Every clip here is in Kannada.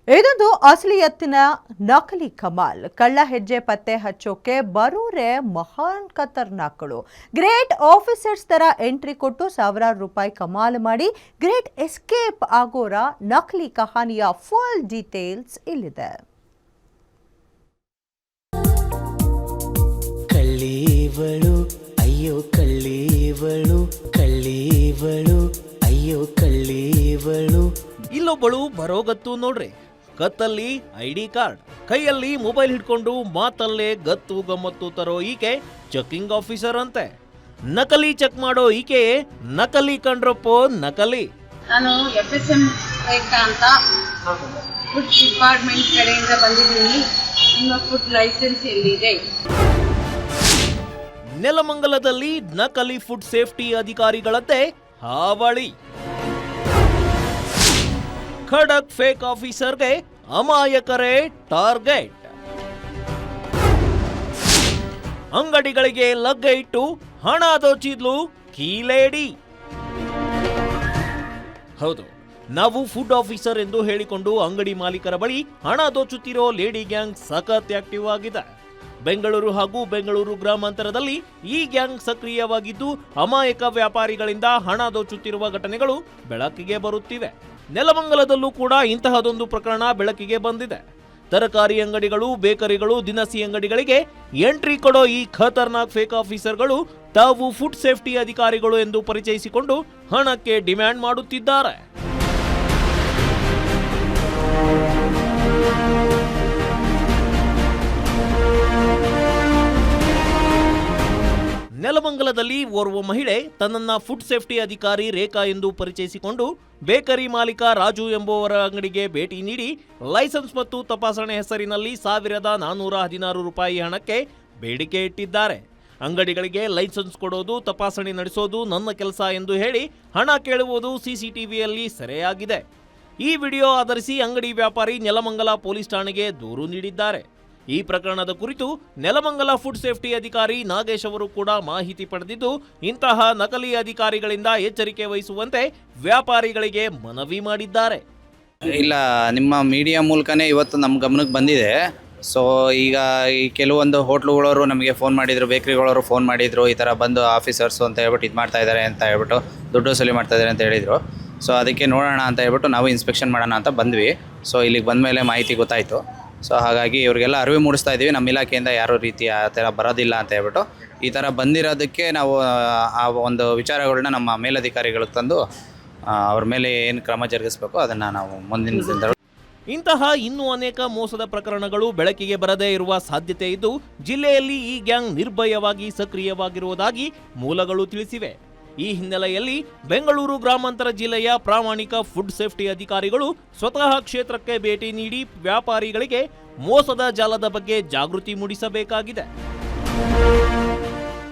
ಇದೊಂದು ಅಸಲಿ ಎತ್ತಿನ ನಕಲಿ ಕಮಾಲ್. ಕಳ್ಳ ಹೆಜ್ಜೆ ಪತ್ತೆ ಹಚ್ಚೋಕೆ ಬರೋರೆ ಮಹಾನ್ ಖತರ್ನಾಕ್ಗಳು. ಗ್ರೇಟ್ ಆಫೀಸರ್ಸ್ ತರ ಎಂಟ್ರಿ ಕೊಟ್ಟು ಸಾವಿರಾರು ರೂಪಾಯಿ ಕಮಾಲ್ ಮಾಡಿ ಗ್ರೇಟ್ ಎಸ್ಕೇಪ್ ಆಗೋರ ನಕಲಿ ಕಹಾನಿಯ ಫುಲ್ ಡೀಟೇಲ್ಸ್ ಇಲ್ಲಿದೆ. ಕಳ್ಳೀವಳು ಅಯ್ಯೋ ಕಳ್ಳೀವಳು, ಕಳ್ಳೀವಳು ಅಯ್ಯೋ ಕಳ್ಳೀವಳು. ಇಲ್ಲೊಬ್ಬಳು ಬರೋಗತ್ತು ನೋಡ್ರಿ. ಕತ್ತಲ್ಲಿ ಐಡಿ ಕಾರ್ಡ್, ಕೈಯಲ್ಲಿ ಮೊಬೈಲ್ ಹಿಡ್ಕೊಂಡು ಮಾತಲ್ಲೇ ಗತ್ತು ಗಮ್ಮತ್ತು ತರೋ ಈಕೆ ಚೆಕಿಂಗ್ ಆಫೀಸರ್ ಅಂತೆ. ನಕಲಿ ಚೆಕ್ ಮಾಡೋ ಈಕೆ ನಕಲಿ ಕಂಡ್ರಪ್ಪೋ ನಕಲಿ. ನಾನು FSM ಅಂತ ಫುಡ್ ಡಿಪಾರ್ಟ್ಮೆಂಟ್ ಕಡೆಯಿಂದ ಬಂದಿದ್ದೀನಿ. ನಿಮ್ಮ ಫುಡ್ ಲೈಸೆನ್ಸ್ ಎಲ್ಲಿದೆ? ನೆಲಮಂಗಲದಲ್ಲಿ ನಕಲಿ ಫುಡ್ ಸೇಫ್ಟಿ ಅಧಿಕಾರಿಗಳಂತೆ ಹಾವಳಿ. ಖಡಕ್ ಫೇಕ್ ಆಫೀಸರ್ಗೆ ಅಮಾಯಕರೇ ಟಾರ್ಗೆಟ್. ಅಂಗಡಿಗಳಿಗೆ ಲಗ್ಗೆ ಇಟ್ಟು ಹಣ ದೋಚಿದ್ಲು ಕೀಲೇಡಿ. ಹೌದು, ನಾವು ಫುಡ್ ಆಫೀಸರ್ ಎಂದು ಹೇಳಿಕೊಂಡು ಅಂಗಡಿ ಮಾಲೀಕರ ಬಳಿ ಹಣ ದೋಚುತ್ತಿರೋ ಲೇಡಿ ಗ್ಯಾಂಗ್ ಸಖತ್ ಆಕ್ಟಿವ್ ಆಗಿದೆ. ಬೆಂಗಳೂರು ಹಾಗೂ ಬೆಂಗಳೂರು ಗ್ರಾಮಾಂತರದಲ್ಲಿ ಈ ಗ್ಯಾಂಗ್ ಸಕ್ರಿಯವಾಗಿದ್ದು ಅಮಾಯಕ ವ್ಯಾಪಾರಿಗಳಿಂದ ಹಣ ದೋಚುತ್ತಿರುವ ಘಟನೆಗಳು ಬೆಳಕಿಗೆ ಬರುತ್ತಿವೆ. ನೆಲಮಂಗಲದಲ್ಲೂ ಕೂಡ ಇಂತಹದೊಂದು ಪ್ರಕರಣ ಬೆಳಕಿಗೆ ಬಂದಿದೆ. ತರಕಾರಿ ಅಂಗಡಿಗಳು, ಬೇಕರಿಗಳು, ದಿನಸಿ ಅಂಗಡಿಗಳಿಗೆ ಎಂಟ್ರಿ ಕೊಡೋ ಈ ಖತರ್ನಾಕ್ ಫೇಕ್ ಆಫೀಸರ್ಗಳು ತಾವು ಫುಡ್ ಸೇಫ್ಟಿ ಅಧಿಕಾರಿಗಳು ಎಂದು ಪರಿಚಯಿಸಿಕೊಂಡು ಹಣಕ್ಕೆ ಡಿಮ್ಯಾಂಡ್ ಮಾಡುತ್ತಿದ್ದಾರೆ. ನೆಲಮಂಗಲದಲ್ಲಿ ಓರ್ವ ಮಹಿಳೆ ತನ್ನನ್ನ ಫುಡ್ ಸೇಫ್ಟಿ ಅಧಿಕಾರಿ ರೇಖಾ ಎಂದು ಪರಿಚಯಿಸಿಕೊಂಡು ಬೇಕರಿ ಮಾಲೀಕ ರಾಜು ಎಂಬುವರ ಅಂಗಡಿಗೆ ಭೇಟಿ ನೀಡಿ ಲೈಸೆನ್ಸ್ ಮತ್ತು ತಪಾಸಣೆ ಹೆಸರಿನಲ್ಲಿ 1416 ರೂಪಾಯಿ ಹಣಕ್ಕೆ ಬೇಡಿಕೆ ಇಟ್ಟಿದ್ದಾರೆ. ಅಂಗಡಿಗಳಿಗೆ ಲೈಸೆನ್ಸ್ ಕೊಡೋದು, ತಪಾಸಣೆ ನಡೆಸೋದು ನನ್ನ ಕೆಲಸ ಎಂದು ಹೇಳಿ ಹಣ ಕೇಳುವುದು ಸಿಸಿಟಿವಿಯಲ್ಲಿ ಸೆರೆಯಾಗಿದೆ. ಈ ವಿಡಿಯೋ ಆಧರಿಸಿ ಅಂಗಡಿ ವ್ಯಾಪಾರಿ ನೆಲಮಂಗಲ ಪೊಲೀಸ್ ಠಾಣೆಗೆ ದೂರು ನೀಡಿದ್ದಾರೆ. ಈ ಪ್ರಕರಣದ ಕುರಿತು ನೆಲಮಂಗಲ ಫುಡ್ ಸೇಫ್ಟಿ ಅಧಿಕಾರಿ ನಾಗೇಶ್ ಅವರು ಕೂಡ ಮಾಹಿತಿ ಪಡೆದಿದ್ದು ಇಂತಹ ನಕಲಿ ಅಧಿಕಾರಿಗಳಿಂದ ಎಚ್ಚರಿಕೆ ವಹಿಸುವಂತೆ ವ್ಯಾಪಾರಿಗಳಿಗೆ ಮನವಿ ಮಾಡಿದ್ದಾರೆ. ಇಲ್ಲ, ನಿಮ್ಮ ಮೀಡಿಯಾ ಮೂಲಕನೇ ಇವತ್ತು ನಮ್ಮ ಗಮನಕ್ಕೆ ಬಂದಿದೆ. ಸೊ ಈಗ ಈ ಕೆಲವೊಂದು ಹೋಟ್ಲುಗಳವರು ನಮಗೆ ಫೋನ್ ಮಾಡಿದರು, ಬೇಕ್ರಿಗಳವರು ಫೋನ್ ಮಾಡಿದರು, ಈ ಥರ ಬಂದು ಆಫೀಸರ್ಸು ಅಂತ ಹೇಳ್ಬಿಟ್ಟು ಇದು ಮಾಡ್ತಾ ಇದ್ದಾರೆ ಅಂತ ಹೇಳ್ಬಿಟ್ಟು ದುಡ್ಡು ವಸೂಲಿ ಮಾಡ್ತಾ ಇದ್ದಾರೆ ಅಂತ ಹೇಳಿದರು. ಸೊ ಅದಕ್ಕೆ ನೋಡೋಣ ಅಂತ ಹೇಳ್ಬಿಟ್ಟು ನಾವು ಇನ್ಸ್ಪೆಕ್ಷನ್ ಮಾಡೋಣ ಅಂತ ಬಂದ್ವಿ. ಸೊ ಇಲ್ಲಿಗೆ ಬಂದ ಮೇಲೆ ಮಾಹಿತಿ ಗೊತ್ತಾಯಿತು. ಸೊ ಹಾಗಾಗಿ ಇವರಿಗೆಲ್ಲ ಅರಿವು ಮೂಡಿಸ್ತಾ ಇದ್ದೀವಿ. ನಮ್ಮ ಇಲಾಖೆಯಿಂದ ಯಾರೋ ರೀತಿ ಆ ಥರ ಬರೋದಿಲ್ಲ ಅಂತ ಹೇಳ್ಬಿಟ್ಟು ಈ ಥರ ಬಂದಿರೋದಕ್ಕೆ ನಾವು ಆ ಒಂದು ವಿಚಾರಗಳನ್ನ ನಮ್ಮ ಮೇಲಧಿಕಾರಿಗಳಿಗೆ ತಂದು ಅವ್ರ ಮೇಲೆ ಏನು ಕ್ರಮ ಜರುಗಿಸಬೇಕು ಅದನ್ನು ನಾವು ಮುಂದಿನ ದಿನದಲ್ಲಿ. ಇಂತಹ ಇನ್ನೂ ಅನೇಕ ಮೋಸದ ಪ್ರಕರಣಗಳು ಬೆಳಕಿಗೆ ಬರದೇ ಇರುವ ಸಾಧ್ಯತೆ ಇದ್ದು ಜಿಲ್ಲೆಯಲ್ಲಿ ಈ ಗ್ಯಾಂಗ್ ನಿರ್ಭಯವಾಗಿ ಸಕ್ರಿಯವಾಗಿರುವುದಾಗಿ ಮೂಲಗಳು ತಿಳಿಸಿವೆ. ಈ ಹಿನ್ನೆಲೆಯಲ್ಲಿ ಬೆಂಗಳೂರು ಗ್ರಾಮಾಂತರ ಜಿಲ್ಲೆಯ ಪ್ರಾಮಾಣಿಕ ಫುಡ್ ಸೇಫ್ಟಿ ಅಧಿಕಾರಿಗಳು ಸ್ವತಃ ಕ್ಷೇತ್ರಕ್ಕೆ ಭೇಟಿ ನೀಡಿ ವ್ಯಾಪಾರಿಗಳಿಗೆ ಮೋಸದ ಜಾಲದ ಬಗ್ಗೆ ಜಾಗೃತಿ ಮೂಡಿಸಬೇಕಾಗಿದೆ.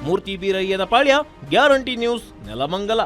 ಮೂರ್ತಿ ಬೀರಯ್ಯನ ಪಾಳ್ಯ, ಗ್ಯಾರಂಟಿ ನ್ಯೂಸ್, ನೆಲಮಂಗಲ.